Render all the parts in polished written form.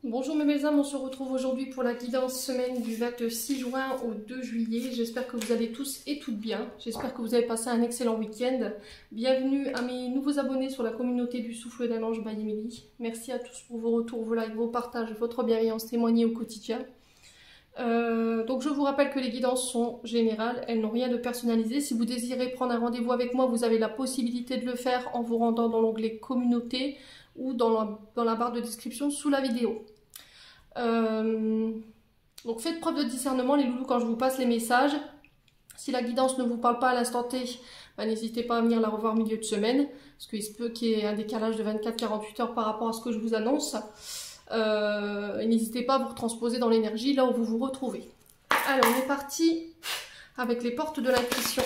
Bonjour mes belles âmes, on se retrouve aujourd'hui pour la guidance semaine du 26 juin au 2 juillet. J'espère que vous allez tous et toutes bien. J'espère que vous avez passé un excellent week-end. Bienvenue à mes nouveaux abonnés sur la communauté du Souffle d'un Ange by Emily. Merci à tous pour vos retours, vos likes, vos partages, votre bienveillance témoignée au quotidien. Donc je vous rappelle que les guidances sont générales, elles n'ont rien de personnalisé. Si vous désirez prendre un rendez-vous avec moi, vous avez la possibilité de le faire en vous rendant dans l'onglet communauté ou dans la barre de description sous la vidéo. Donc faites preuve de discernement les loulous quand je vous passe les messages. Si la guidance ne vous parle pas à l'instant T, n'hésitez pas à venir la revoir milieu de semaine, parce qu'il se peut qu'il y ait un décalage de 24-48 heures par rapport à ce que je vous annonce. Et n'hésitez pas à vous retransposer dans l'énergie là où vous vous retrouvez. Alors on est parti avec les portes de l'intuition.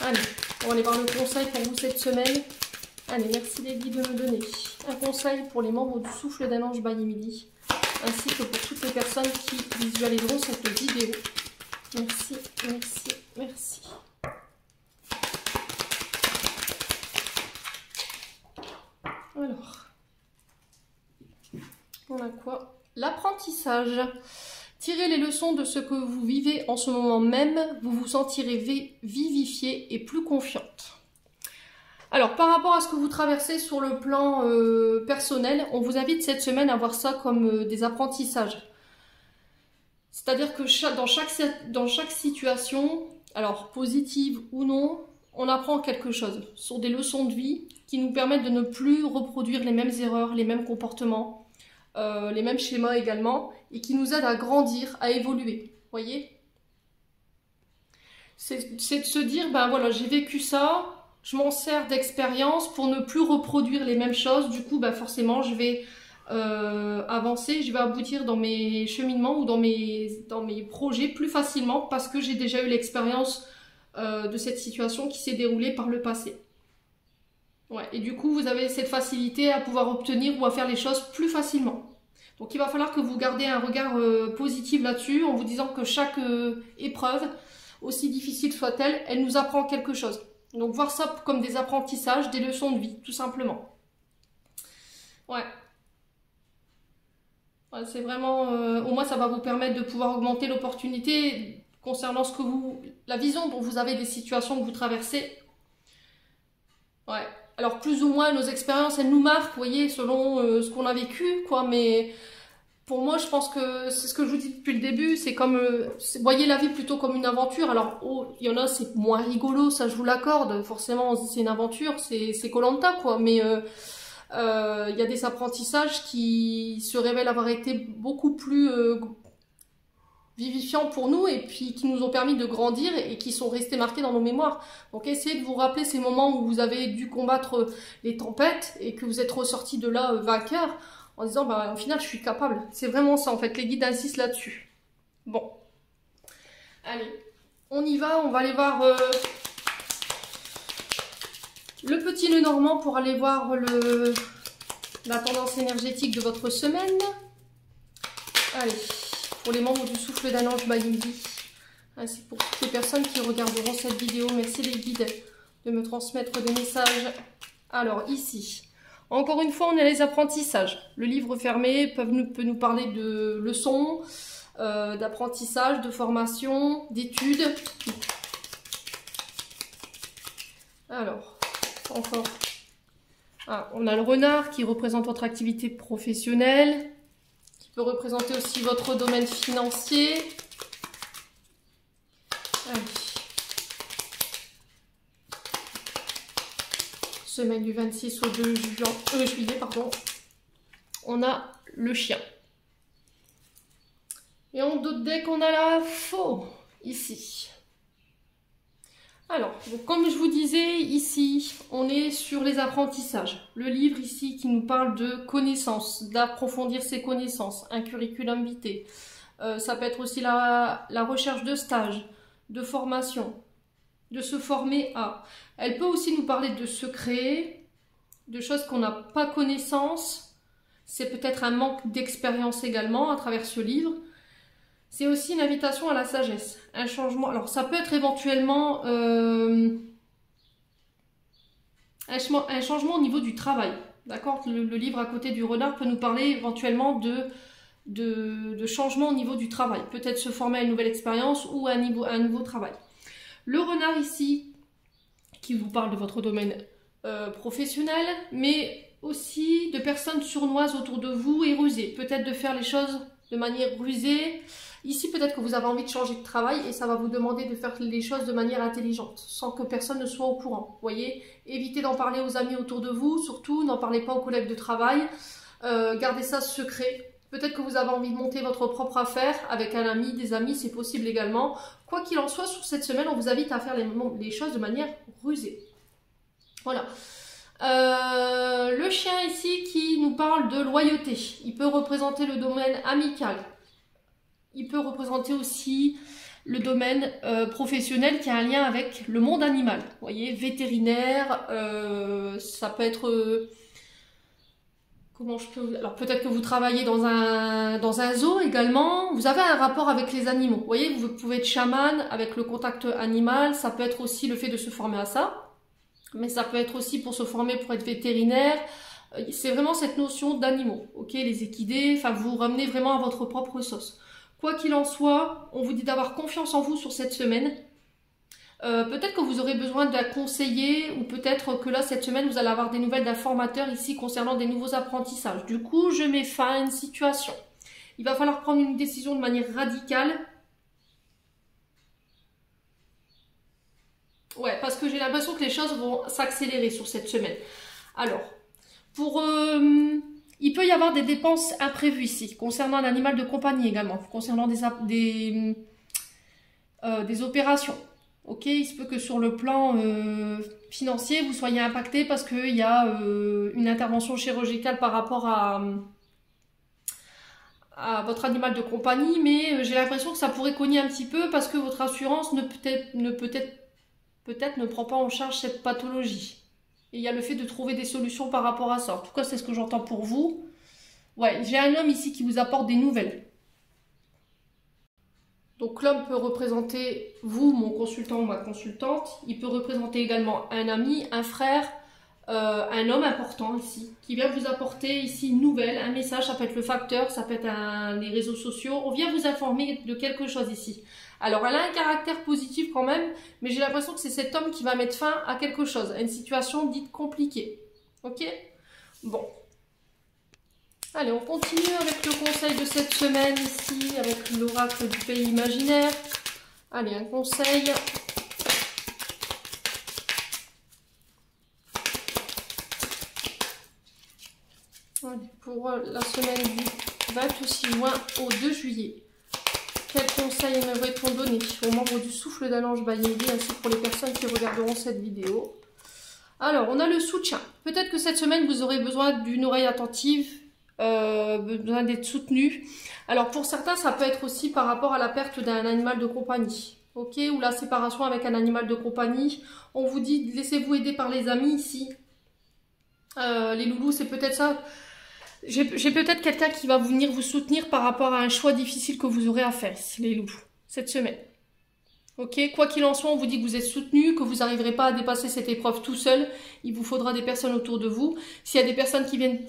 Allez, on va aller voir le conseil pour vous cette semaine. Allez, merci les guides de me donner un conseil pour les membres du Souffle d'un Ange by Emily, ainsi que pour toutes les personnes qui visualiseront cette vidéo. Merci, merci, merci. Alors, on a quoi? L'apprentissage. Tirez les leçons de ce que vous vivez en ce moment même, vous vous sentirez vivifiée et plus confiante. Alors, par rapport à ce que vous traversez sur le plan personnel, on vous invite cette semaine à voir ça comme des apprentissages. C'est-à-dire que dans chaque situation, alors positive ou non, on apprend quelque chose. Ce sont des leçons de vie qui nous permettent de ne plus reproduire les mêmes erreurs, les mêmes comportements, les mêmes schémas également, et qui nous aident à grandir, à évoluer. Vous voyez? C'est de se dire, ben voilà, j'ai vécu ça. Je m'en sers d'expérience pour ne plus reproduire les mêmes choses. Du coup, bah forcément, je vais avancer, je vais aboutir dans mes cheminements ou dans mes projets plus facilement parce que j'ai déjà eu l'expérience de cette situation qui s'est déroulée par le passé. Ouais, et du coup, vous avez cette facilité à pouvoir obtenir ou à faire les choses plus facilement. Donc, il va falloir que vous gardiez un regard positif là-dessus en vous disant que chaque épreuve, aussi difficile soit-elle, elle nous apprend quelque chose. Donc voir ça comme des apprentissages, des leçons de vie, tout simplement. Ouais. Ouais, c'est vraiment... au moins ça va vous permettre de pouvoir augmenter l'opportunité concernant la vision dont vous avez des situations que vous traversez. Ouais. Alors plus ou moins nos expériences, elles nous marquent, vous voyez, selon ce qu'on a vécu, quoi, mais... Pour moi, je pense que c'est ce que je vous dis depuis le début, c'est comme, voyez la vie plutôt comme une aventure. Alors, il y en a, c'est moins rigolo, ça je vous l'accorde, forcément, c'est une aventure, c'est Koh-Lanta, quoi. Mais il y a des apprentissages qui se révèlent avoir été beaucoup plus vivifiants pour nous et puis qui nous ont permis de grandir et qui sont restés marqués dans nos mémoires. Donc, essayez de vous rappeler ces moments où vous avez dû combattre les tempêtes et que vous êtes ressorti de là vainqueur. En disant, bah, au final, je suis capable. C'est vraiment ça, en fait. Les guides insistent là-dessus. Bon. Allez, on y va. On va aller voir le petit nœud normand pour aller voir la tendance énergétique de votre semaine. Allez, pour les membres du Souffle d'un Ange by Emily, ainsi que pour toutes les personnes qui regarderont cette vidéo. Merci les guides de me transmettre des messages. Alors, ici... Encore une fois, on a les apprentissages. Le livre fermé peut nous parler de leçons, d'apprentissage, de formation, d'études. Alors, encore. Ah, on a le renard qui représente votre activité professionnelle, qui peut représenter aussi votre domaine financier. Allez. Semaine du 26 au 2 juillet, pardon, on a le chien. Et en dos de deck, on a la faux, ici. Alors, donc, comme je vous disais, ici, on est sur les apprentissages. Le livre ici qui nous parle de connaissances, d'approfondir ses connaissances, un curriculum vitae. Ça peut être aussi la recherche de stages, de formation, de se former à. Elle peut aussi nous parler de secrets, de choses qu'on n'a pas connaissance. C'est peut-être un manque d'expérience également à travers ce livre. C'est aussi une invitation à la sagesse, un changement. Alors ça peut être éventuellement un changement au niveau du travail. D'accord? Le livre à côté du renard peut nous parler éventuellement de changement au niveau du travail. Peut-être se former à une nouvelle expérience ou à un nouveau travail. Le renard ici, qui vous parle de votre domaine professionnel, mais aussi de personnes sournoises autour de vous et rusées. Peut-être de faire les choses de manière rusée. Ici, peut-être que vous avez envie de changer de travail et ça va vous demander de faire les choses de manière intelligente, sans que personne ne soit au courant. Vous voyez, évitez d'en parler aux amis autour de vous, surtout n'en parlez pas aux collègues de travail. Gardez ça secret. Peut-être que vous avez envie de monter votre propre affaire avec un ami, des amis, c'est possible également. Quoi qu'il en soit, sur cette semaine, on vous invite à faire les choses de manière rusée. Voilà. Le chien ici qui nous parle de loyauté. Il peut représenter le domaine amical. Il peut représenter aussi le domaine professionnel qui a un lien avec le monde animal. Vous voyez, vétérinaire, ça peut être... Alors peut-être que vous travaillez dans un zoo également. Vous avez un rapport avec les animaux. Vous voyez, vous pouvez être chaman avec le contact animal. Ça peut être aussi le fait de se former à ça. Mais ça peut être aussi pour se former pour être vétérinaire. C'est vraiment cette notion d'animaux. Ok, les équidés, enfin vous ramenez vraiment à votre propre sauce. Quoi qu'il en soit, on vous dit d'avoir confiance en vous sur cette semaine. Peut-être que vous aurez besoin d'un conseiller ou peut-être que là, cette semaine, vous allez avoir des nouvelles d'un formateur ici concernant des nouveaux apprentissages. Du coup, je mets fin à une situation. Il va falloir prendre une décision de manière radicale. Ouais, parce que j'ai l'impression que les choses vont s'accélérer sur cette semaine. Alors, il peut y avoir des dépenses imprévues ici, concernant un animal de compagnie également, concernant des opérations. Ok, il se peut que sur le plan financier, vous soyez impacté parce qu'il y a une intervention chirurgicale par rapport à votre animal de compagnie, mais j'ai l'impression que ça pourrait cogner un petit peu parce que votre assurance peut-être ne prend pas en charge cette pathologie. Et il y a le fait de trouver des solutions par rapport à ça. En tout cas, c'est ce que j'entends pour vous. Ouais, j'ai un homme ici qui vous apporte des nouvelles. Donc l'homme peut représenter vous, mon consultant ou ma consultante. Il peut représenter également un ami, un frère, un homme important ici, qui vient vous apporter ici une nouvelle, un message. Ça peut être le facteur, ça peut être les réseaux sociaux. On vient vous informer de quelque chose ici. Alors elle a un caractère positif quand même, mais j'ai l'impression que c'est cet homme qui va mettre fin à quelque chose, à une situation dite compliquée. Ok? Bon. Allez, on continue avec le conseil de cette semaine ici, avec l'oracle du pays imaginaire. Allez, un conseil. Allez, pour la semaine du 26 juin au 2 juillet. Quel conseil aimerait-on donner aux membres du souffle d'un ange Bayédi ainsi que pour les personnes qui regarderont cette vidéo? Alors, on a le soutien. Peut-être que cette semaine, vous aurez besoin d'une oreille attentive, besoin d'être soutenu. Alors pour certains, ça peut être aussi par rapport à la perte d'un animal de compagnie, ok, ou la séparation avec un animal de compagnie. On vous dit, laissez-vous aider par les amis ici. Les loulous, c'est peut-être ça. J'ai peut-être quelqu'un qui va venir vous soutenir par rapport à un choix difficile que vous aurez à faire, les loulous, cette semaine. Ok, quoi qu'il en soit, on vous dit que vous êtes soutenu, que vous n'arriverez pas à dépasser cette épreuve tout seul. Il vous faudra des personnes autour de vous. S'il y a des personnes qui viennent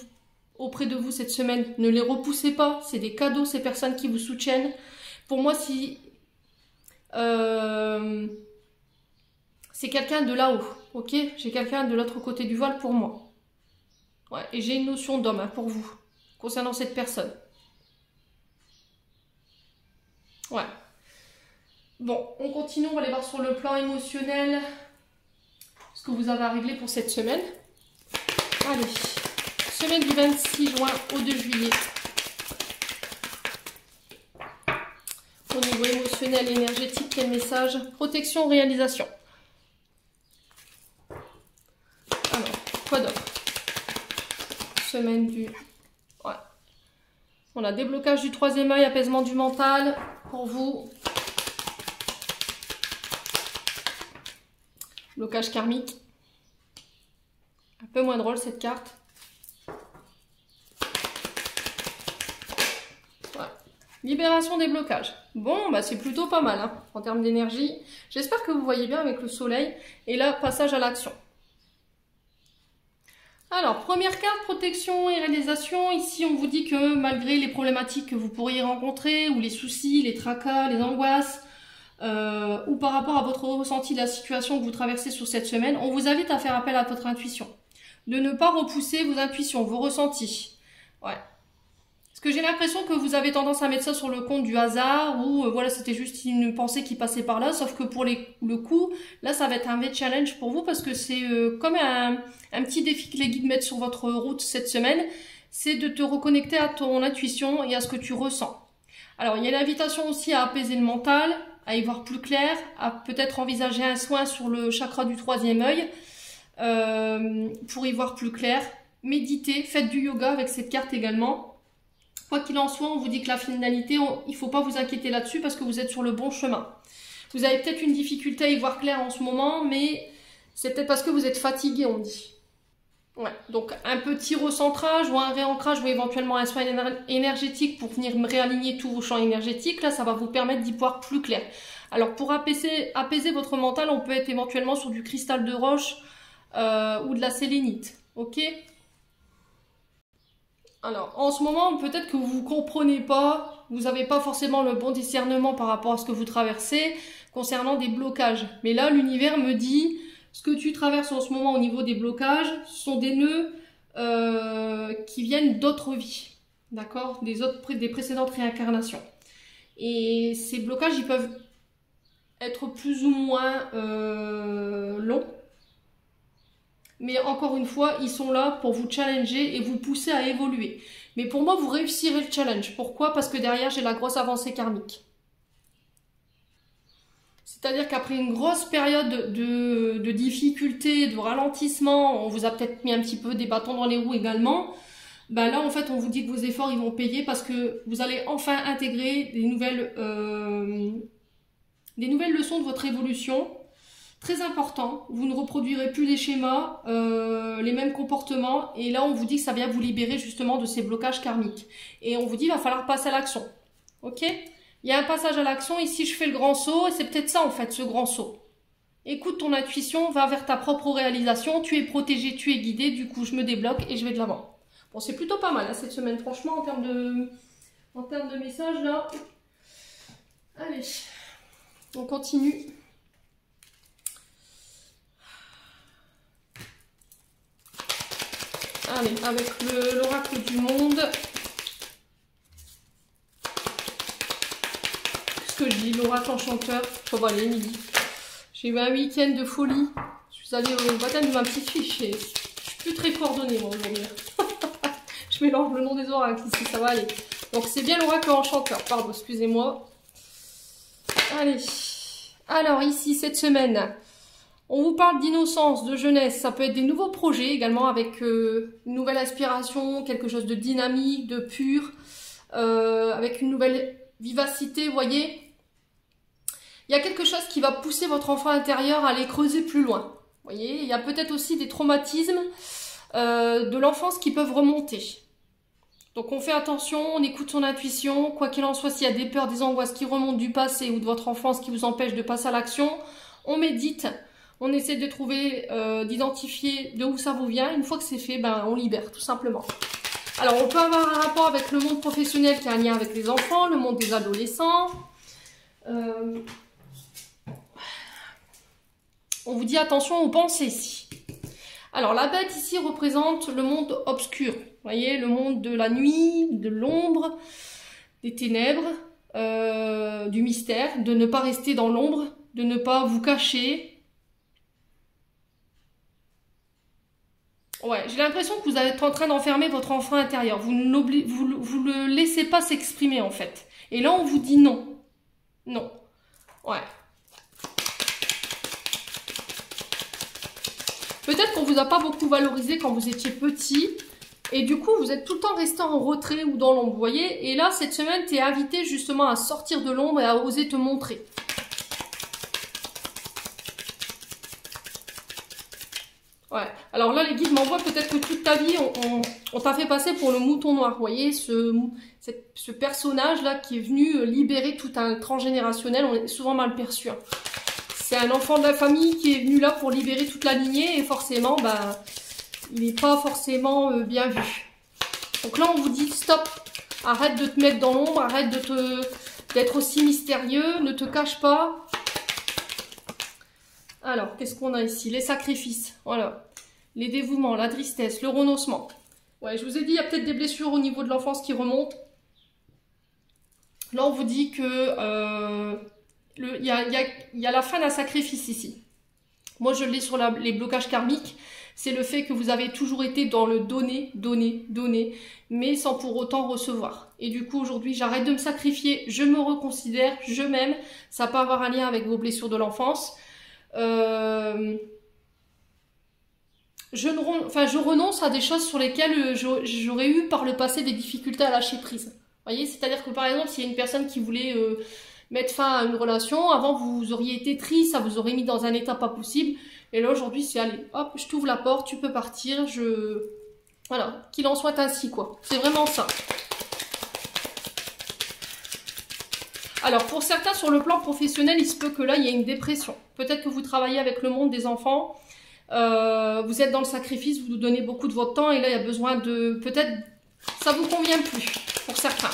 auprès de vous cette semaine, ne les repoussez pas, c'est des cadeaux, ces personnes qui vous soutiennent. Pour moi, si c'est quelqu'un de là-haut, ok, j'ai quelqu'un de l'autre côté du voile pour moi. Ouais, et j'ai une notion d'homme hein, pour vous, concernant cette personne. Ouais. Bon, on continue, on va aller voir sur le plan émotionnel ce que vous avez à régler pour cette semaine. Allez. Semaine du 26 juin au 2 juillet. Au niveau émotionnel et énergétique, quel message? Protection, réalisation. Alors, quoi d'autre? Semaine du... Ouais. On a déblocage du 3e œil, apaisement du mental pour vous. Blocage karmique. Un peu moins drôle cette carte. Libération des blocages. Bon, bah c'est plutôt pas mal hein, en termes d'énergie. J'espère que vous voyez bien avec le soleil. Et là, passage à l'action. Alors, première carte, protection et réalisation. Ici, on vous dit que malgré les problématiques que vous pourriez rencontrer, ou les soucis, les tracas, les angoisses, ou par rapport à votre ressenti de la situation que vous traversez sur cette semaine, on vous invite à faire appel à votre intuition. De ne pas repousser vos intuitions, vos ressentis. Ouais. Parce que j'ai l'impression que vous avez tendance à mettre ça sur le compte du hasard, ou voilà, c'était juste une pensée qui passait par là, sauf que pour le coup, là, ça va être un vrai challenge pour vous, parce que c'est comme un petit défi que les guides mettent sur votre route cette semaine, c'est de te reconnecter à ton intuition et à ce que tu ressens. Alors, il y a l'invitation aussi à apaiser le mental, à y voir plus clair, à peut-être envisager un soin sur le chakra du 3e œil, pour y voir plus clair. Méditez, faites du yoga avec cette carte également. Quoi qu'il en soit, on vous dit que la finalité, il ne faut pas vous inquiéter là-dessus parce que vous êtes sur le bon chemin. Vous avez peut-être une difficulté à y voir clair en ce moment, mais c'est peut-être parce que vous êtes fatigué, on dit. Ouais, donc un petit recentrage ou un réancrage ou éventuellement un soin énergétique pour venir réaligner tous vos champs énergétiques, là, ça va vous permettre d'y voir plus clair. Alors, pour apaiser votre mental, on peut être éventuellement sur du cristal de roche ou de la sélénite, ok ? Alors, en ce moment, peut-être que vous ne comprenez pas, vous n'avez pas forcément le bon discernement par rapport à ce que vous traversez concernant des blocages. Mais là, l'univers me dit, ce que tu traverses en ce moment au niveau des blocages, ce sont des nœuds qui viennent d'autres vies, d'accord ? Des précédentes réincarnations. Et ces blocages, ils peuvent être plus ou moins longs. Mais encore une fois, ils sont là pour vous challenger et vous pousser à évoluer. Mais pour moi, vous réussirez le challenge. Pourquoi ? Parce que derrière, j'ai la grosse avancée karmique. C'est-à-dire qu'après une grosse période de difficultés, de ralentissement, on vous a peut-être mis un petit peu des bâtons dans les roues également. Ben là, en fait, on vous dit que vos efforts, ils vont payer parce que vous allez enfin intégrer des nouvelles leçons de votre évolution. Très important, vous ne reproduirez plus les schémas, les mêmes comportements, et là on vous dit que ça vient vous libérer justement de ces blocages karmiques. Et on vous dit qu'il va falloir passer à l'action, ok ? Il y a un passage à l'action, ici je fais le grand saut, et c'est peut-être ça en fait, ce grand saut. Écoute ton intuition, va vers ta propre réalisation, tu es protégé, tu es guidé, du coup je me débloque et je vais de l'avant. Bon, c'est plutôt pas mal hein, cette semaine, franchement, en termes de messages là. Allez, on continue. Allez, avec l'oracle du monde. Ce que je dis, l'oracle enchanteur. Oh, bon, allez, midi. J'ai eu un week-end de folie. Je suis allée au baptême de ma petite fille. Je suis plus très coordonnée, moi, aujourd'hui. Je mélange le nom des oracles ici, ça va aller. Donc, c'est bien l'oracle enchanteur. Pardon, excusez-moi. Allez. Alors, ici, cette semaine... On vous parle d'innocence, de jeunesse, ça peut être des nouveaux projets également avec une nouvelle aspiration, quelque chose de dynamique, de pur, avec une nouvelle vivacité, vous voyez. Il y a quelque chose qui va pousser votre enfant intérieur à aller creuser plus loin. Vous voyez, il y a peut-être aussi des traumatismes de l'enfance qui peuvent remonter. Donc on fait attention, on écoute son intuition, quoi qu'il en soit, s'il y a des peurs, des angoisses qui remontent du passé ou de votre enfance qui vous empêchent de passer à l'action, on médite. On essaie de trouver, d'identifier de où ça vous vient. Une fois que c'est fait, ben, on libère, tout simplement. Alors, on peut avoir un rapport avec le monde professionnel qui a un lien avec les enfants, le monde des adolescents. On vous dit attention aux pensées ici. Alors, la bête ici représente le monde obscur. Vous voyez, le monde de la nuit, de l'ombre, des ténèbres, du mystère, de ne pas rester dans l'ombre, de ne pas vous cacher. Ouais, j'ai l'impression que vous êtes en train d'enfermer votre enfant intérieur. Vous le laissez pas s'exprimer en fait. Et là, on vous dit non. Non. Ouais. Peut-être qu'on vous a pas beaucoup valorisé quand vous étiez petit. Et du coup, vous êtes tout le temps resté en retrait ou dans l'ombre, vous voyez. Et là, cette semaine, tu es invité justement à sortir de l'ombre et à oser te montrer. Ouais, alors là les guides m'envoient peut-être que toute ta vie on t'a fait passer pour le mouton noir, vous voyez, ce personnage là qui est venu libérer tout un transgénérationnel, on est souvent mal perçu. Hein. C'est un enfant de la famille qui est venu là pour libérer toute la lignée et forcément, bah, il n'est pas forcément bien vu. Donc là, on vous dit stop, arrête de te mettre dans l'ombre, arrête d'être aussi mystérieux, ne te cache pas. Alors, qu'est-ce qu'on a ici? Les sacrifices, voilà. Les dévouements, la tristesse, le renoncement. Ouais, je vous ai dit, il y a peut-être des blessures au niveau de l'enfance qui remontent. Là, on vous dit que il y a la fin d'un sacrifice ici. Moi, je l'ai sur les blocages karmiques. C'est le fait que vous avez toujours été dans le donner, donner, donner, mais sans pour autant recevoir. Et du coup, aujourd'hui, j'arrête de me sacrifier, je me reconsidère, je m'aime. Ça peut avoir un lien avec vos blessures de l'enfance. Je renonce à des choses sur lesquelles j'aurais eu par le passé des difficultés à lâcher prise. Vous voyez, c'est-à-dire que par exemple, s'il y a une personne qui voulait mettre fin à une relation, avant vous auriez été triste, ça vous aurait mis dans un état pas possible. Et là aujourd'hui, c'est allez, hop, je t'ouvre la porte, tu peux partir, voilà, qu'il en soit ainsi quoi. C'est vraiment ça. Alors pour certains sur le plan professionnel, il se peut que là il y ait une dépression. Peut-être que vous travaillez avec le monde des enfants. Vous êtes dans le sacrifice, vous nous donnez beaucoup de votre temps et là il y a besoin de... Peut-être ça vous convient plus pour certains.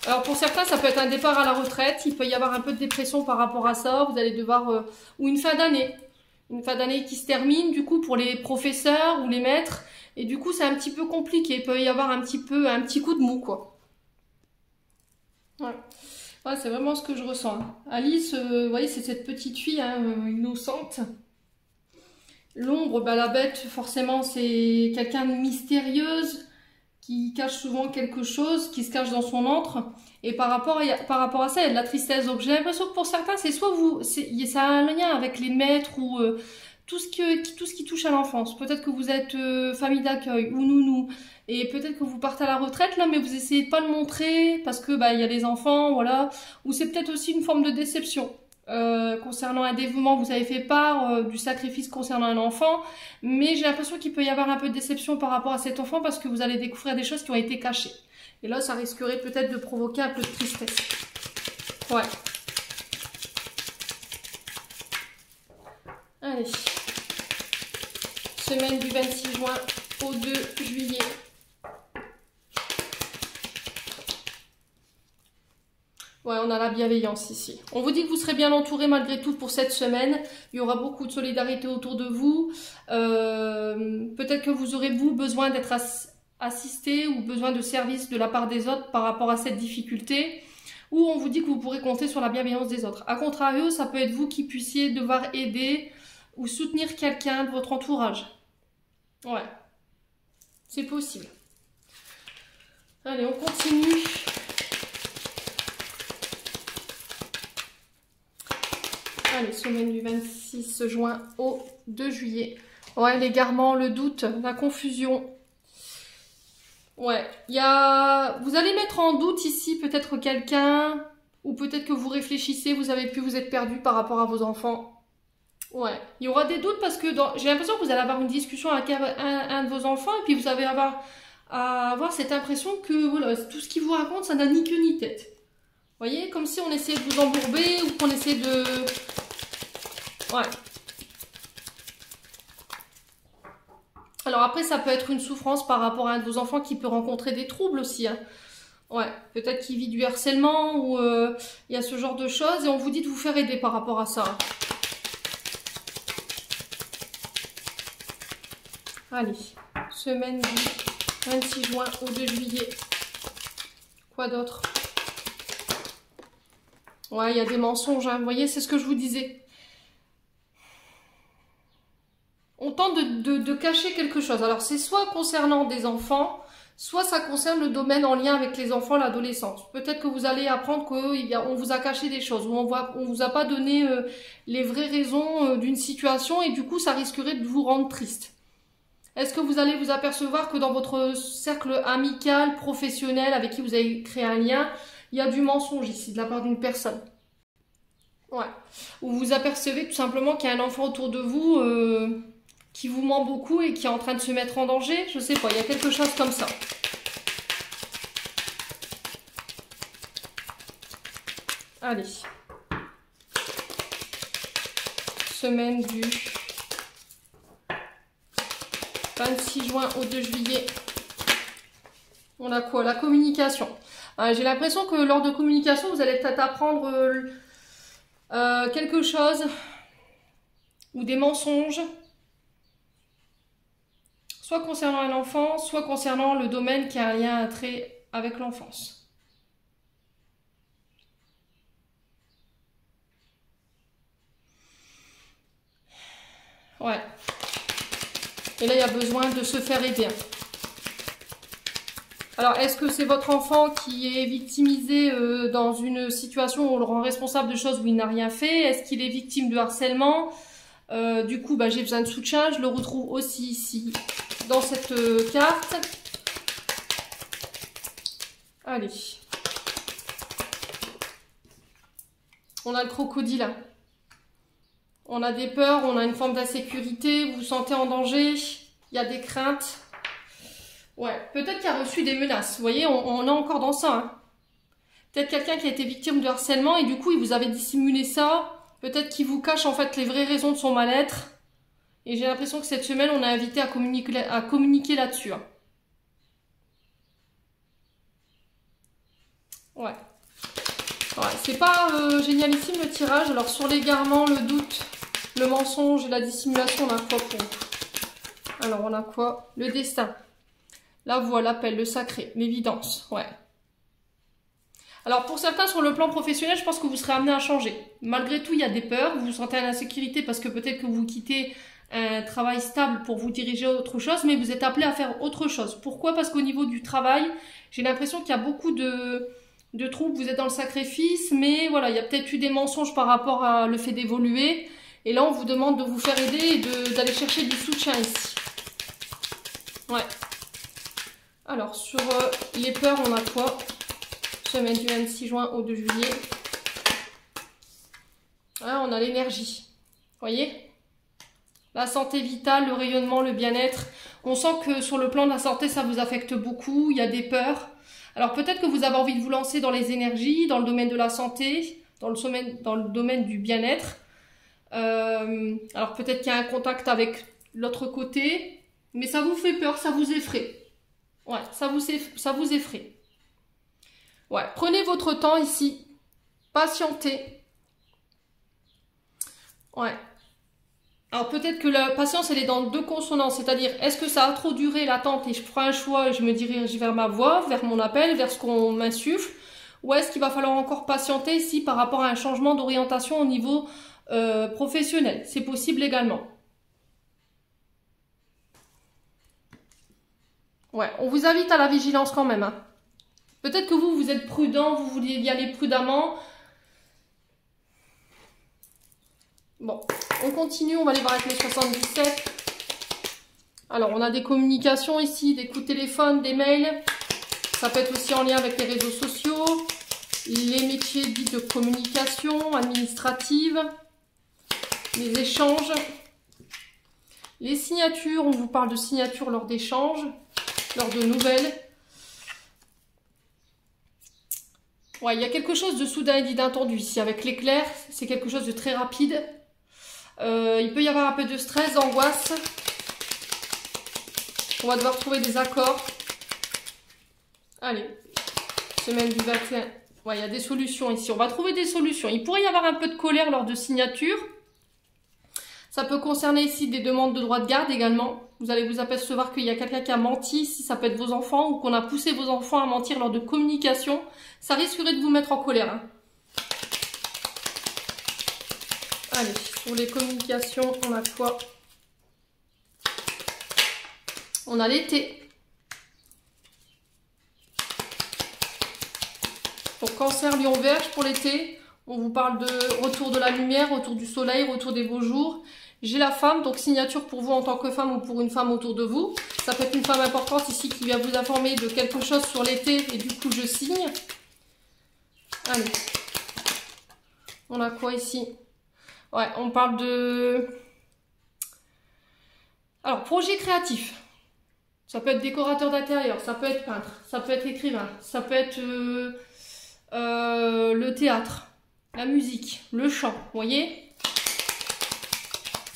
Alors pour certains ça peut être un départ à la retraite, il peut y avoir un peu de dépression par rapport à ça, vous allez devoir... ou une fin d'année qui se termine du coup pour les professeurs ou les maîtres et du coup c'est un petit peu compliqué, il peut y avoir un petit coup de mou quoi. Ouais. Ouais, c'est vraiment ce que je ressens. Alice, vous voyez c'est cette petite fille hein, innocente. L'ombre, bah, la bête, forcément, c'est quelqu'un de mystérieuse qui cache souvent quelque chose, qui se cache dans son antre. Et par rapport à ça, il y a de la tristesse. Donc j'ai l'impression que pour certains, c'est soit ça a un lien avec les maîtres ou tout ce qui touche à l'enfance. Peut-être que vous êtes famille d'accueil ou nounou. Et peut-être que vous partez à la retraite là, mais vous essayez de pas le montrer parce que bah il y a les enfants, voilà. Ou c'est peut-être aussi une forme de déception. Concernant un dévouement, vous avez fait part du sacrifice concernant un enfant, mais j'ai l'impression qu'il peut y avoir un peu de déception par rapport à cet enfant parce que vous allez découvrir des choses qui ont été cachées. Et là, ça risquerait peut-être de provoquer un peu de tristesse. Ouais. Allez. Semaine du 26 juin au 2 juillet. Ouais, on a la bienveillance ici. On vous dit que vous serez bien entouré malgré tout pour cette semaine. Il y aura beaucoup de solidarité autour de vous. Peut-être que vous aurez, vous, besoin d'être assisté ou besoin de service de la part des autres par rapport à cette difficulté. Ou on vous dit que vous pourrez compter sur la bienveillance des autres. A contrario, ça peut être vous qui puissiez devoir aider ou soutenir quelqu'un de votre entourage. Ouais, c'est possible. Allez, on continue. Allez, semaine du 26 juin au 2 juillet. Ouais, l'égarement, le doute, la confusion. Ouais, vous allez mettre en doute ici peut-être quelqu'un, ou peut-être que vous réfléchissez, vous êtes perdu par rapport à vos enfants. Ouais, il y aura des doutes parce que j'ai l'impression que vous allez avoir une discussion avec un de vos enfants, et puis vous allez avoir cette impression que voilà, tout ce qu'il vous raconte, ça n'a ni queue ni tête. Vous voyez, comme si on essayait de vous embourber, ou qu'on essayait de... Ouais. Alors après, ça peut être une souffrance par rapport à un de vos enfants qui peut rencontrer des troubles aussi. Hein. Ouais, peut-être qu'il vit du harcèlement ou il y a ce genre de choses et on vous dit de vous faire aider par rapport à ça. Allez, semaine du 26 juin au 2 juillet. Quoi d'autre? Ouais, il y a des mensonges, hein. Vous voyez, c'est ce que je vous disais. On tente de cacher quelque chose. Alors, c'est soit concernant des enfants, soit ça concerne le domaine en lien avec les enfants, l'adolescence. Peut-être que vous allez apprendre qu'on vous a caché des choses, ou on vous a pas donné les vraies raisons d'une situation, et du coup, ça risquerait de vous rendre triste. Est-ce que vous allez vous apercevoir que dans votre cercle amical, professionnel, avec qui vous avez créé un lien, il y a du mensonge ici, de la part d'une personne? Ouais. Ou vous apercevez tout simplement qu'il y a un enfant autour de vous qui vous ment beaucoup et qui est en train de se mettre en danger. Je sais pas, il y a quelque chose comme ça. Allez. Semaine du 26 juin au 2 juillet. On a quoi? La communication. J'ai l'impression que lors de communication, vous allez peut-être apprendre quelque chose ou des mensonges, soit concernant un enfant, soit concernant le domaine qui a un lien, un trait avec l'enfance. Ouais. Et là, il y a besoin de se faire aider. Alors, est-ce que c'est votre enfant qui est victimisé dans une situation où on le rend responsable de choses où il n'a rien fait? Est-ce qu'il est victime de harcèlement? Du coup, j'ai besoin de soutien. Je le retrouve aussi ici, dans cette carte. Allez. On a le crocodile. On a des peurs, on a une forme d'insécurité, vous vous sentez en danger, il y a des craintes. Ouais, peut-être qu'il a reçu des menaces. Vous voyez, on est encore dans ça. Hein. Peut-être quelqu'un qui a été victime de harcèlement et du coup, il vous avait dissimulé ça. Peut-être qu'il vous cache en fait les vraies raisons de son mal-être. Et j'ai l'impression que cette semaine, on est invité à communiquer là-dessus. Hein. Ouais. Ouais, c'est pas génialissime le tirage. Alors sur l'égarement, le doute, le mensonge et la dissimulation, on a quoi pour vous? Alors on a quoi? Le destin, la voix, l'appel, le sacré, l'évidence. Ouais. Alors pour certains sur le plan professionnel, je pense que vous serez amené à changer. Malgré tout, il y a des peurs, vous vous sentez en insécurité parce que peut-être que vous quittez un travail stable pour vous diriger à autre chose, mais vous êtes appelé à faire autre chose. Pourquoi? Parce qu'au niveau du travail, j'ai l'impression qu'il y a beaucoup de troubles, vous êtes dans le sacrifice, mais voilà, il y a peut-être eu des mensonges par rapport à le fait d'évoluer. Et là, on vous demande de vous faire aider et d'aller chercher du soutien ici. Ouais. Alors, sur les peurs, on a quoi? Semaine du 26 juin au 2 juillet. Ah, on a l'énergie. Voyez? La santé vitale, le rayonnement, le bien-être. On sent que sur le plan de la santé, ça vous affecte beaucoup. Il y a des peurs. Alors peut-être que vous avez envie de vous lancer dans les énergies, dans le domaine de la santé, dans le domaine du bien-être. Alors peut-être qu'il y a un contact avec l'autre côté, mais ça vous fait peur, ça vous effraie. Ouais, ça vous effraie. Ouais, prenez votre temps ici. Patientez. Ouais. Alors peut-être que la patience, elle est dans deux consonances, c'est-à-dire, est-ce que ça a trop duré l'attente et je prends un choix et je me dirige vers ma voix, vers mon appel, vers ce qu'on m'insuffle, ou est-ce qu'il va falloir encore patienter ici par rapport à un changement d'orientation au niveau professionnel? C'est possible également. Ouais, on vous invite à la vigilance quand même. Hein. Peut-être que vous êtes prudent, vous vouliez y aller prudemment. Bon, on continue, on va aller voir avec les 77. Alors, on a des communications ici, des coups de téléphone, des mails. Ça peut être aussi en lien avec les réseaux sociaux, les métiers dits de communication administrative, les échanges, les signatures. On vous parle de signatures lors d'échanges, lors de nouvelles. Ouais, il y a quelque chose de soudain et d'inattendu ici. Avec l'éclair, c'est quelque chose de très rapide. Il peut y avoir un peu de stress, d'angoisse. On va devoir trouver des accords. Allez, semaine du 21. Ouais, il y a des solutions ici. On va trouver des solutions. Il pourrait y avoir un peu de colère lors de signature. Ça peut concerner ici des demandes de droit de garde également. Vous allez vous apercevoir qu'il y a quelqu'un qui a menti. Si ça peut être vos enfants ou qu'on a poussé vos enfants à mentir lors de communication. Ça risquerait de vous mettre en colère. Hein. Allez, pour les communications, on a quoi? On a l'été. Pour Cancer, Lion, Vierge, pour l'été, on vous parle de retour de la lumière, retour du soleil, retour des beaux jours. J'ai la femme, donc signature pour vous en tant que femme ou pour une femme autour de vous. Ça peut être une femme importante ici qui vient vous informer de quelque chose sur l'été et du coup je signe. Allez. On a quoi ici? Ouais, on parle de... Alors, projet créatif. Ça peut être décorateur d'intérieur, ça peut être peintre, ça peut être écrivain, ça peut être le théâtre, la musique, le chant, vous voyez?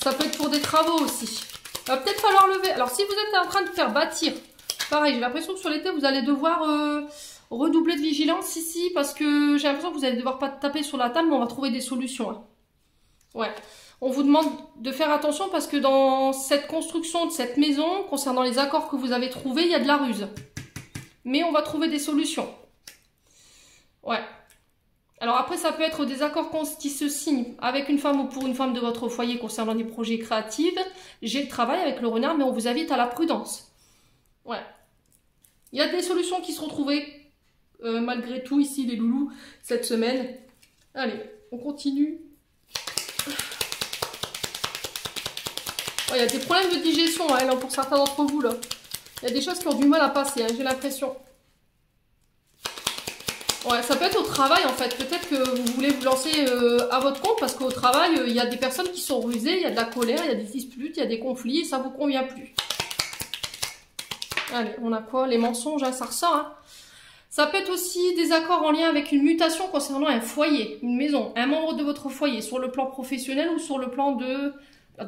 Ça peut être pour des travaux aussi. Va peut-être falloir lever. Alors, si vous êtes en train de faire bâtir, pareil, j'ai l'impression que sur l'été, vous allez devoir redoubler de vigilance ici, parce que j'ai l'impression que vous allez devoir pas taper sur la table, mais on va trouver des solutions. Hein. Ouais. On vous demande de faire attention parce que dans cette construction de cette maison, concernant les accords que vous avez trouvés, il y a de la ruse. Mais on va trouver des solutions. Ouais. Alors après, ça peut être des accords qui se signent avec une femme ou pour une femme de votre foyer concernant des projets créatifs. J'ai le travail avec le renard, mais on vous invite à la prudence. Ouais. Il y a des solutions qui seront trouvées, malgré tout, ici, les loulous, cette semaine. Allez, on continue. Il y a des problèmes de digestion, hein, là, pour certains d'entre vous, là. Il y a des choses qui ont du mal à passer, hein, j'ai l'impression. Ouais, ça peut être au travail, en fait. Peut-être que vous voulez vous lancer à votre compte, parce qu'au travail, il y a des personnes qui sont rusées, il y a de la colère, il y a des disputes, il y a des conflits, et ça vous convient plus. Allez, on a quoi? Les mensonges, hein, ça ressort, hein. Ça peut être aussi des accords en lien avec une mutation concernant un foyer, une maison, un membre de votre foyer, sur le plan professionnel ou sur le plan de...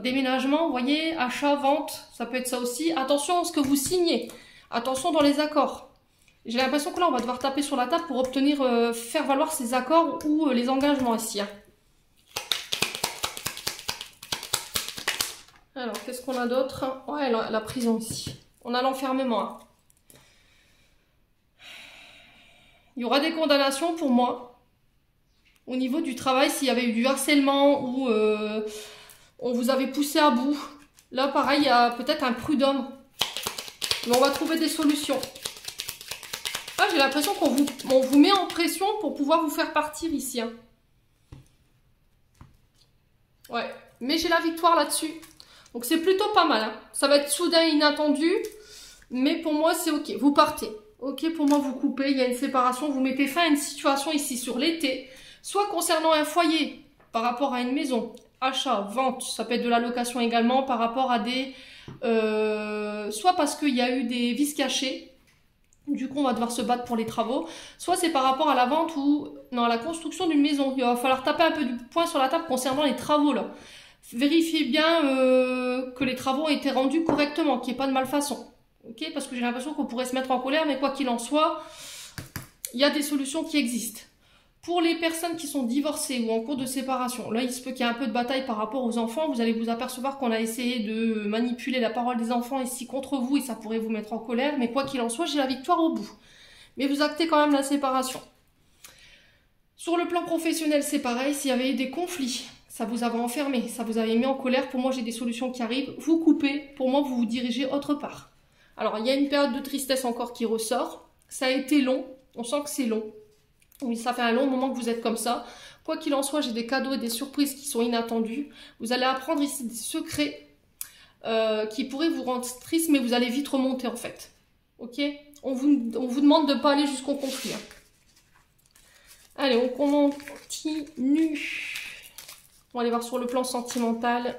déménagement, vous voyez, achat, vente, ça peut être ça aussi. Attention à ce que vous signez. Attention dans les accords. J'ai l'impression que là, on va devoir taper sur la table pour obtenir, faire valoir ces accords ou les engagements ici. Hein. Alors, qu'est-ce qu'on a d'autre? Ouais, la prison ici. On a l'enfermement. Hein. Il y aura des condamnations pour moi. Au niveau du travail, s'il y avait eu du harcèlement ou... on vous avait poussé à bout. Là, pareil, il y a peut-être un prud'homme. Mais on va trouver des solutions. Ah, j'ai l'impression qu'on vous met en pression pour pouvoir vous faire partir ici. Hein. Ouais, mais j'ai la victoire là-dessus. Donc c'est plutôt pas mal. Hein. Ça va être soudain et inattendu. Mais pour moi, c'est ok. Vous partez. Ok, pour moi, vous coupez. Il y a une séparation. Vous mettez fin à une situation ici sur l'été. Soit concernant un foyer par rapport à une maison. Achat, vente, ça peut être de la location également par rapport à des... soit parce qu'il y a eu des vices cachés, du coup on va devoir se battre pour les travaux, soit c'est par rapport à la vente ou non, à la construction d'une maison. Il va falloir taper un peu du poing sur la table concernant les travaux là. Vérifiez bien que les travaux ont été rendus correctement, qu'il n'y ait pas de malfaçon. Ok, parce que j'ai l'impression qu'on pourrait se mettre en colère, mais quoi qu'il en soit, il y a des solutions qui existent. Pour les personnes qui sont divorcées ou en cours de séparation, là il se peut qu'il y ait un peu de bataille par rapport aux enfants. Vous allez vous apercevoir qu'on a essayé de manipuler la parole des enfants ici contre vous et ça pourrait vous mettre en colère. Mais quoi qu'il en soit, j'ai la victoire au bout. Mais vous actez quand même la séparation. Sur le plan professionnel, c'est pareil. S'il y avait eu des conflits, ça vous avait enfermé, ça vous avait mis en colère. Pour moi, j'ai des solutions qui arrivent. Vous coupez. Pour moi, vous vous dirigez autre part. Alors, il y a une période de tristesse encore qui ressort. Ça a été long. On sent que c'est long. Oui, ça fait un long moment que vous êtes comme ça. Quoi qu'il en soit, j'ai des cadeaux et des surprises qui sont inattendus. Vous allez apprendre ici des secrets qui pourraient vous rendre triste, mais vous allez vite remonter en fait. Ok? On vous demande de ne pas aller jusqu'au conflit. Hein. Allez, on continue. On va aller voir sur le plan sentimental.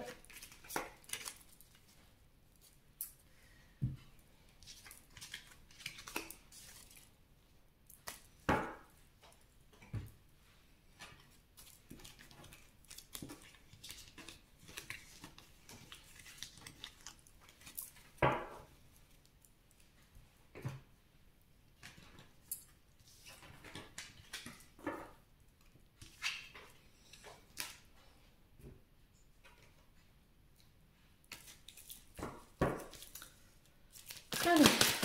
Allez,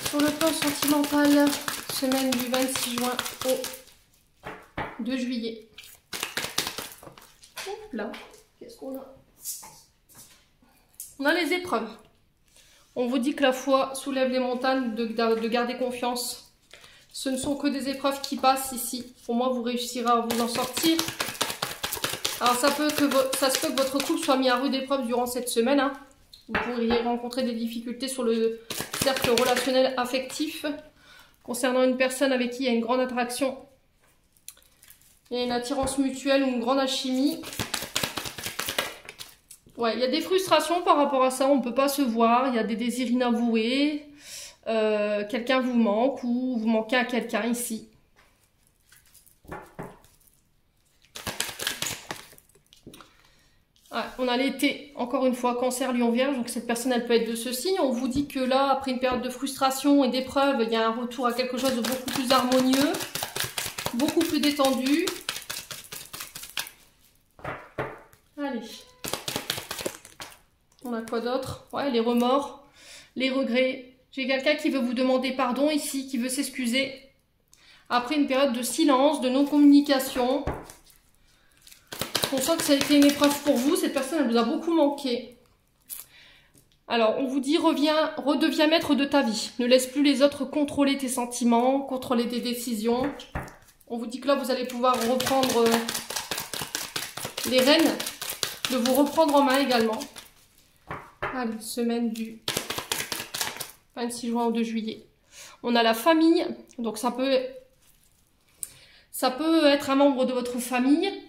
sur le plan sentimental, semaine du 26 juin au 2 juillet. Hop là, qu'est-ce qu'on a? On a les épreuves. On vous dit que la foi soulève les montagnes, de garder confiance. Ce ne sont que des épreuves qui passent ici. Pour moi, vous réussirez à vous en sortir. Alors, ça se peut que votre couple soit mis à rude épreuve durant cette semaine. Hein. Vous pourriez rencontrer des difficultés sur le cercle relationnel affectif concernant une personne avec qui il y a une grande attraction. Il y a une attirance mutuelle ou une grande alchimie. Ouais, il y a des frustrations par rapport à ça, on ne peut pas se voir, il y a des désirs inavoués, quelqu'un vous manque ou vous manquez à quelqu'un ici. Ouais, on a l'été, encore une fois, Cancer, Lion, Vierge, donc cette personne, elle peut être de ce signe. On vous dit que là, après une période de frustration et d'épreuve, il y a un retour à quelque chose de beaucoup plus harmonieux, beaucoup plus détendu. Allez. On a quoi d'autre? Ouais, les remords, les regrets. J'ai quelqu'un qui veut vous demander pardon ici, qui veut s'excuser. Après une période de silence, de non-communication. On sent que ça a été une épreuve pour vous. Cette personne, elle vous a beaucoup manqué. Alors, on vous dit, redeviens maître de ta vie. Ne laisse plus les autres contrôler tes sentiments, contrôler tes décisions. On vous dit que là, vous allez pouvoir reprendre les rênes, de vous reprendre en main également. Allez, semaine du 26 juin au 2 juillet. On a la famille, donc ça peut être un membre de votre famille.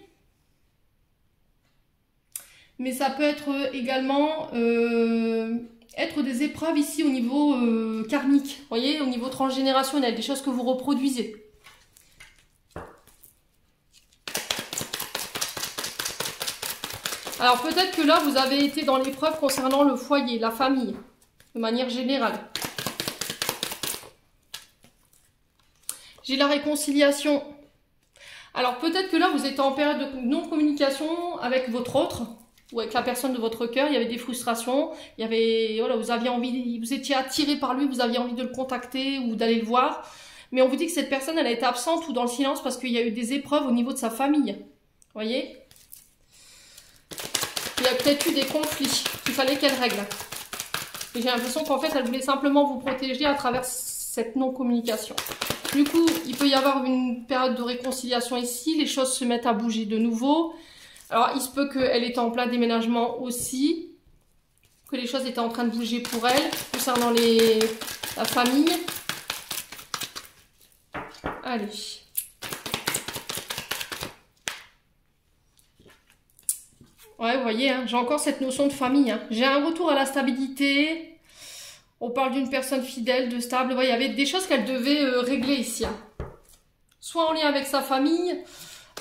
Mais ça peut être également être des épreuves ici au niveau karmique. Vous voyez, au niveau transgénérationnel, des choses que vous reproduisez. Alors peut-être que là, vous avez été dans l'épreuve concernant le foyer, la famille, de manière générale. J'ai la réconciliation. Alors peut-être que là, vous êtes en période de non-communication avec votre autre, ou avec la personne de votre cœur, il y avait des frustrations, il y avait, voilà, vous aviez envie, vous étiez attiré par lui, vous aviez envie de le contacter ou d'aller le voir. Mais on vous dit que cette personne, elle a été absente ou dans le silence parce qu'il y a eu des épreuves au niveau de sa famille. Vous voyez? Il y a peut-être eu des conflits qu'il fallait qu'elle règle. Et j'ai l'impression qu'en fait, elle voulait simplement vous protéger à travers cette non-communication. Du coup, il peut y avoir une période de réconciliation ici, les choses se mettent à bouger de nouveau. Alors, il se peut qu'elle était en plein déménagement aussi, que les choses étaient en train de bouger pour elle, concernant la famille. Allez. Ouais, vous voyez, hein, j'ai encore cette notion de famille. Hein. J'ai un retour à la stabilité. On parle d'une personne fidèle, de stable. Ouais, il y avait des choses qu'elle devait régler ici. Hein. Soit en lien avec sa famille,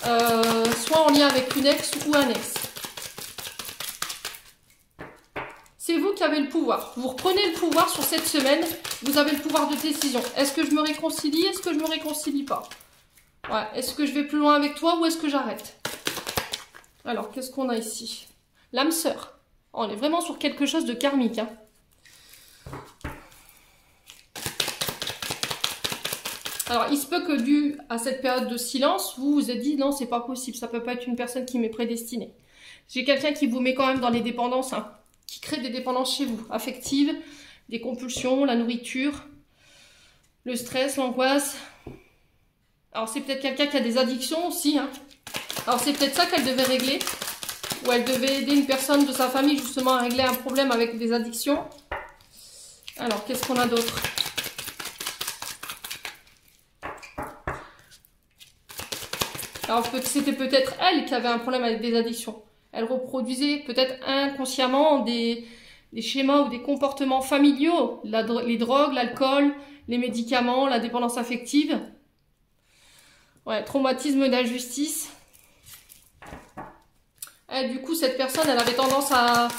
soit en lien avec une ex ou un ex. C'est vous qui avez le pouvoir. Vous reprenez le pouvoir sur cette semaine. Vous avez le pouvoir de décision. Est-ce que je me réconcilie? Est-ce que je me réconcilie pas? Ouais. Est-ce que je vais plus loin avec toi ou est-ce que j'arrête? Alors, qu'est-ce qu'on a ici? L'âme sœur. On est vraiment sur quelque chose de karmique. Hein. Alors, il se peut que dû à cette période de silence, vous vous êtes dit, non, c'est pas possible, ça peut pas être une personne qui m'est prédestinée. J'ai quelqu'un qui vous met quand même dans les dépendances, hein, qui crée des dépendances chez vous, affectives, des compulsions, la nourriture, le stress, l'angoisse. Alors, c'est peut-être quelqu'un qui a des addictions aussi, hein. Alors, c'est peut-être ça qu'elle devait régler, ou elle devait aider une personne de sa famille, justement, à régler un problème avec des addictions. Alors, qu'est-ce qu'on a d'autre ? Alors, c'était peut-être elle qui avait un problème avec des addictions. Elle reproduisait peut-être inconsciemment des schémas ou des comportements familiaux. Les drogues, l'alcool, les médicaments, la dépendance affective. Ouais, traumatisme d'injustice. Et du coup, cette personne, elle avait tendance à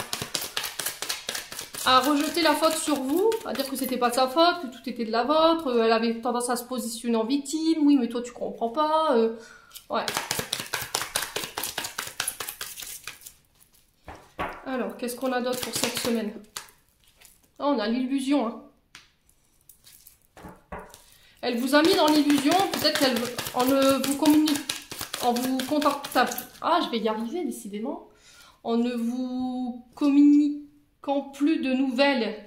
rejeter la faute sur vous, à dire que c'était pas de sa faute, que tout était de la vôtre. Elle avait tendance à se positionner en victime. Oui, mais toi, tu comprends pas. Ouais. Alors, qu'est-ce qu'on a d'autre pour cette semaine? Oh, on a l'illusion. Hein. Elle vous a mis dans l'illusion, peut-être qu'elle en vous contactant. Ah, je vais y arriver, décidément. En ne vous communiquant plus de nouvelles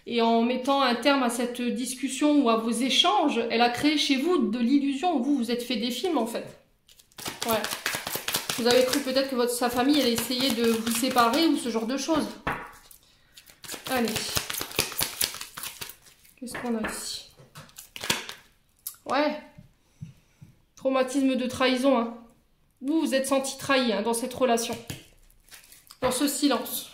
et en mettant un terme à cette discussion ou à vos échanges, elle a créé chez vous de l'illusion. Vous vous êtes fait des films, en fait. Ouais. Vous avez cru peut-être que sa famille allait essayer de vous séparer ou ce genre de choses. Allez. Qu'est-ce qu'on a ici? Ouais. Traumatisme de trahison. Hein. Vous vous êtes senti trahi hein, dans cette relation. Dans ce silence.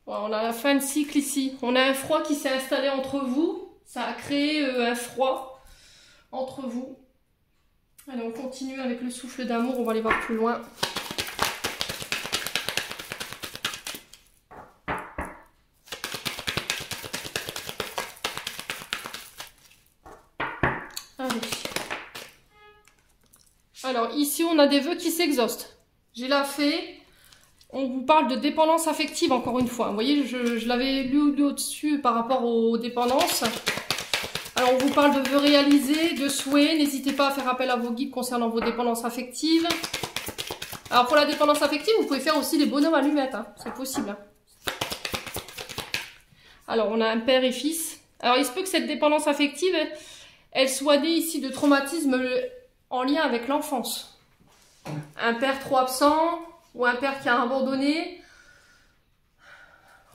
Ouais, on a la fin de cycle ici. On a un froid qui s'est installé entre vous. Ça a créé un froid entre vous. Allez, on continue avec le souffle d'amour. On va aller voir plus loin. Alors ici, on a des vœux qui s'exhaustent. J'ai la fée. On vous parle de dépendance affective encore une fois. Vous voyez, je l'avais lu au-dessus par rapport aux dépendances. Alors on vous parle de vœux réalisés, de souhaits. N'hésitez pas à faire appel à vos guides concernant vos dépendances affectives. Alors pour la dépendance affective, vous pouvez faire aussi les bonhommes allumettes. Hein. C'est possible. Hein. Alors on a un père et fils. Alors il se peut que cette dépendance affective, elle soit née ici de traumatismes en lien avec l'enfance. Un père trop absent ou un père qui a abandonné.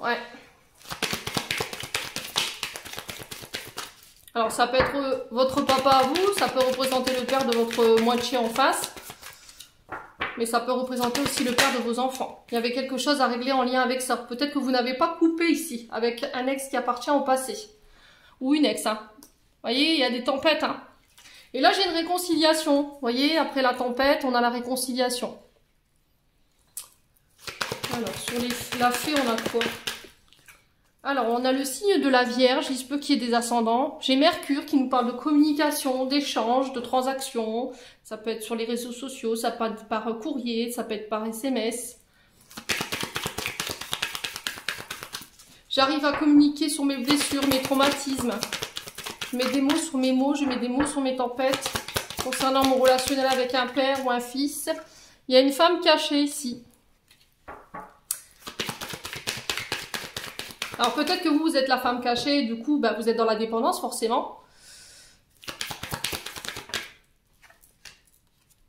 Ouais. Alors ça peut être votre papa à vous, ça peut représenter le père de votre moitié en face. Mais ça peut représenter aussi le père de vos enfants. Il y avait quelque chose à régler en lien avec ça. Peut-être que vous n'avez pas coupé ici avec un ex qui appartient au passé. Ou une ex. Hein. Vous voyez, il y a des tempêtes. Hein. Et là, j'ai une réconciliation. Vous voyez, après la tempête, on a la réconciliation. Alors, sur la fée, on a quoi? Alors, on a le signe de la Vierge, il se peut qu'il y ait des ascendants. J'ai Mercure qui nous parle de communication, d'échange, de transactions. Ça peut être sur les réseaux sociaux, ça peut être par courrier, ça peut être par SMS. J'arrive à communiquer sur mes blessures, mes traumatismes. Je mets des mots sur mes mots, je mets des mots sur mes tempêtes. Concernant mon relationnel avec un père ou un fils. Il y a une femme cachée ici. Alors peut-être que vous êtes la femme cachée, du coup bah, vous êtes dans la dépendance forcément.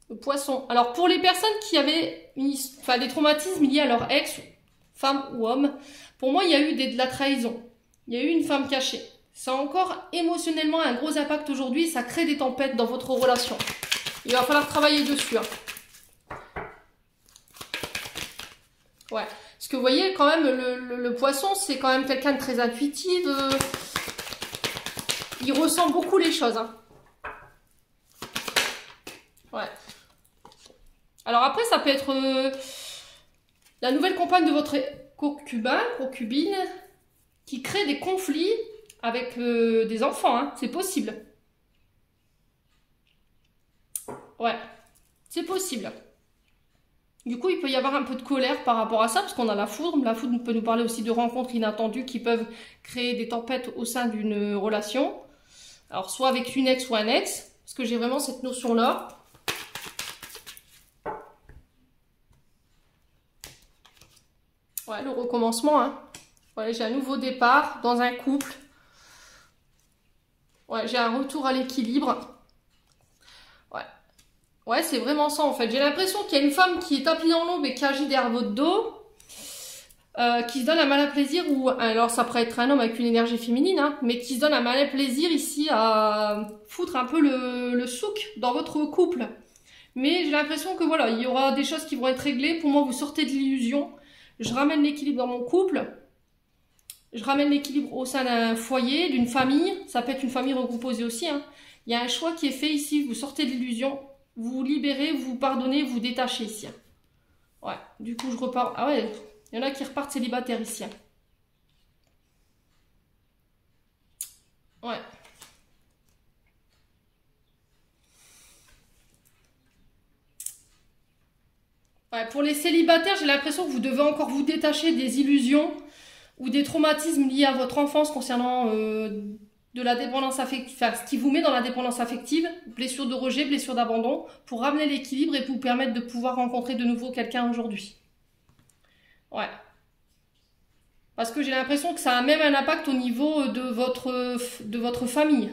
Le poisson. Alors pour les personnes qui avaient des traumatismes liés à leur ex, femme ou homme, pour moi il y a eu de la trahison. Il y a eu une femme cachée. Ça a encore émotionnellement un gros impact aujourd'hui, ça crée des tempêtes dans votre relation. Il va falloir travailler dessus. Hein. Ouais. Parce que vous voyez, quand même, le poisson, c'est quand même quelqu'un de très intuitif. Il ressent beaucoup les choses. Hein. Ouais. Alors après, ça peut être la nouvelle compagne de votre concubine, qui crée des conflits avec des enfants. Hein. C'est possible. Ouais. C'est possible. Du coup, il peut y avoir un peu de colère par rapport à ça, parce qu'on a la foudre. La foudre peut nous parler aussi de rencontres inattendues qui peuvent créer des tempêtes au sein d'une relation. Alors, soit avec une ex ou un ex, parce que j'ai vraiment cette notion-là. Ouais, le recommencement. Hein. Ouais, j'ai un nouveau départ dans un couple. Ouais, j'ai un retour à l'équilibre. Ouais, c'est vraiment ça en fait. J'ai l'impression qu'il y a une femme qui est tapie dans l'ombre et qui agit derrière votre dos, qui se donne un malin plaisir, ou alors ça pourrait être un homme avec une énergie féminine, hein, mais qui se donne un malin plaisir ici à foutre un peu le souk dans votre couple. Mais j'ai l'impression que voilà, il y aura des choses qui vont être réglées. Pour moi, vous sortez de l'illusion. Je ramène l'équilibre dans mon couple. Je ramène l'équilibre au sein d'un foyer, d'une famille. Ça peut être une famille recomposée aussi. Hein. Il y a un choix qui est fait ici. Vous sortez de l'illusion. Vous vous libérez, vous vous pardonnez, vous détachez ici. Ouais, du coup je repars. Ah ouais, il y en a qui repartent célibataires ici. Ouais. Ouais, pour les célibataires, j'ai l'impression que vous devez encore vous détacher des illusions ou des traumatismes liés à votre enfance concernant de la dépendance affective, enfin, ce qui vous met dans la dépendance affective, blessure de rejet, blessure d'abandon, pour ramener l'équilibre et vous permettre de pouvoir rencontrer de nouveau quelqu'un aujourd'hui. Ouais. Parce que j'ai l'impression que ça a même un impact au niveau de votre famille.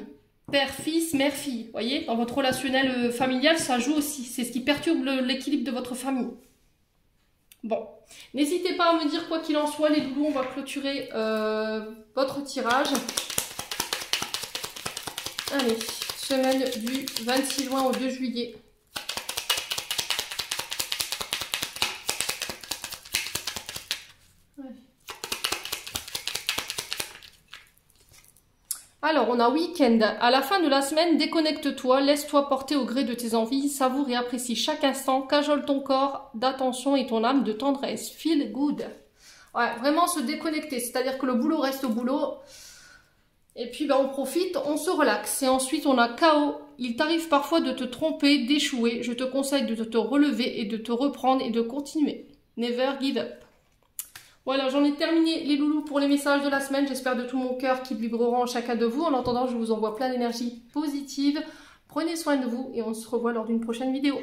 Père, fils, mère, fille. Vous voyez, dans votre relationnel familial, ça joue aussi. C'est ce qui perturbe l'équilibre de votre famille. Bon, n'hésitez pas à me dire quoi qu'il en soit, les loulous, on va clôturer votre tirage. Allez, semaine du 26 juin au 2 juillet. Ouais. Alors, on a week-end. À la fin de la semaine, déconnecte-toi, laisse-toi porter au gré de tes envies, savoure et apprécie chaque instant, cajole ton corps d'attention et ton âme de tendresse. Feel good. Ouais, vraiment se déconnecter, c'est-à-dire que le boulot reste au boulot. Et puis ben, on profite, on se relaxe. Et ensuite on a chaos Il t'arrive parfois de te tromper, d'échouer. Je te conseille de te relever et de te reprendre et de continuer. Never give up. Voilà, j'en ai terminé les loulous pour les messages de la semaine. J'espère de tout mon cœur qu'ils vibreront en chacun de vous. En attendant, je vous envoie plein d'énergie positive. Prenez soin de vous et on se revoit lors d'une prochaine vidéo.